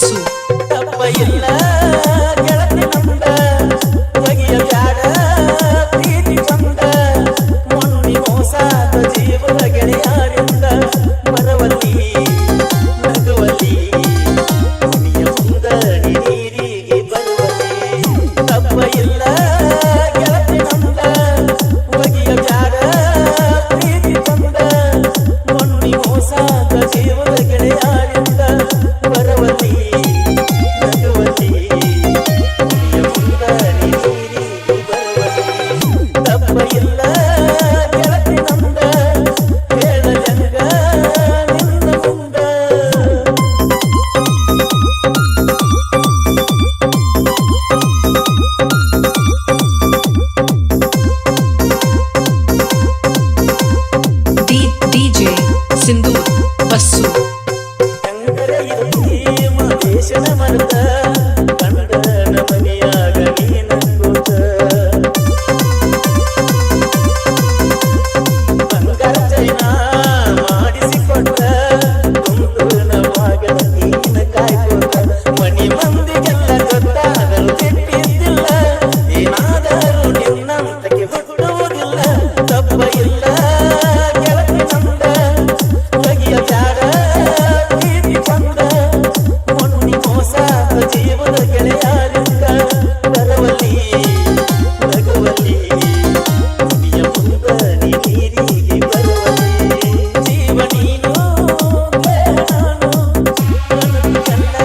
bus ತಪ್ಪ ಇಲ್ಲ ಗೆಳತಿ ನಮ್ದ ಬಗೆಯ ಬ್ಯಾಡ ಪ್ರೀತಿ ಚಂದ ಮೊನ್ನೆ ಮೋಸಾದ ಜೀವದ ಗೆಳೆಯಾರಿಂದ ಬರವಲ್ಲಿ ನಗುವಲ್ಲಿ ಮುನಿಯ ಮುಂದ ನೀರಿಗೆ ಬರುವಲ್ಲಿ ತಪ್ಪ ಇಲ್ಲ ಗೆಳತಿ ನಮ್ದ ಬಗೆಯ ಬ್ಯಾಡ ಪ್ರೀತಿ ಚಂದ ಮೊನ್ನೆ ಮೋಸಾದ ಜೀವದ ಗೆಳೆಯಾರಿಂದ ಬರವಲ್ಲಿ ನಗುವಲ್ಲಿ ಮುನಿಯ ಮುಂದ ನೀರಿಗೆ ಬರುವಲ್ಲಿ ತಪ್ಪ ಇಲ್ಲ ಗೆಳತಿ ನಮ್ದ ಹೇಳಲಂಗ ನಿನ್ನ ಮುಂದ ಡಿಜೆ ಸಿಂಧೂರ್ ಬಸ್ಸು ಮಹೇಶನ ಮರ್ತ ಕಂಡನ ಮನೆಯಾಗ ನೀನಂಗೋತ ಬಂಗಾರ ಚೈನ ಮಾಡಿಸಿಕೊಟ್ಟ ತುಂಬಿನ ಮಗನ ನೀನ ಕಾಯ್ಕೋತ ಮನಿ ಮಂದಿಗೆಲ್ಲ ಗೊತ್ತಾದರೂ ತಿಟ್ಟಿದ್ದಿಲ್ಲ ಏನಾದರೂ ನಿನ್ನಂತಕ್ಕೆ ಹುಟ್ಟುವುದಿಲ್ಲ ತಪ್ಪ ಇಲ್ಲ ಗೆಳತಿ ಚಂದ ಬಗೆಯ ಬ್ಯಾಡ ಪ್ರೀತಿ ಚಂದ ಮೊನ್ನೆ ಮೋಸಾದ ಜೀವದ ಗೆಳೆಯಾರಿಂದ ಬರವಲ್ಲಿ ನಗುವಲ್ಲಿ ಮುನಿಯ ಮುಂದ ನೀರಿಗೆ ಬರುವಲ್ಲಿ ಜೀವ ನೀನು ದೇಹ ನಾನು ನನ್ನ ಚೆನ್ನ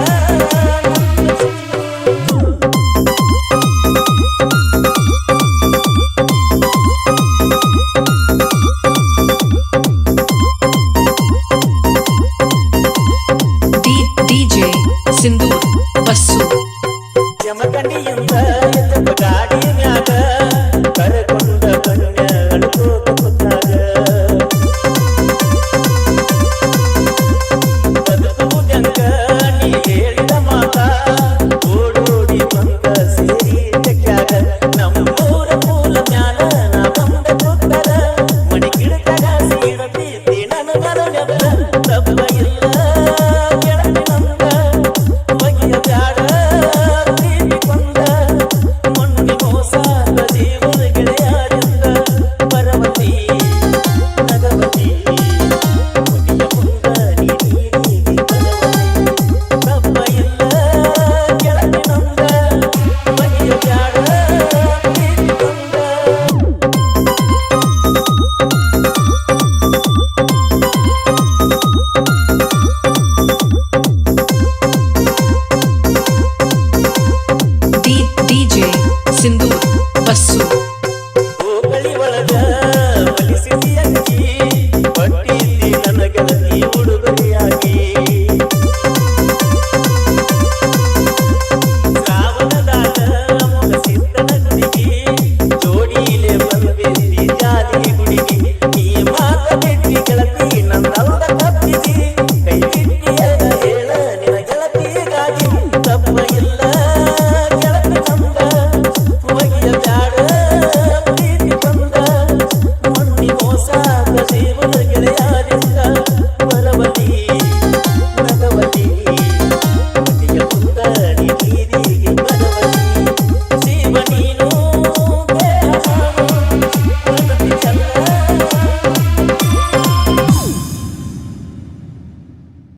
ಡಿಜೆ ಸಿಂಧೂರ್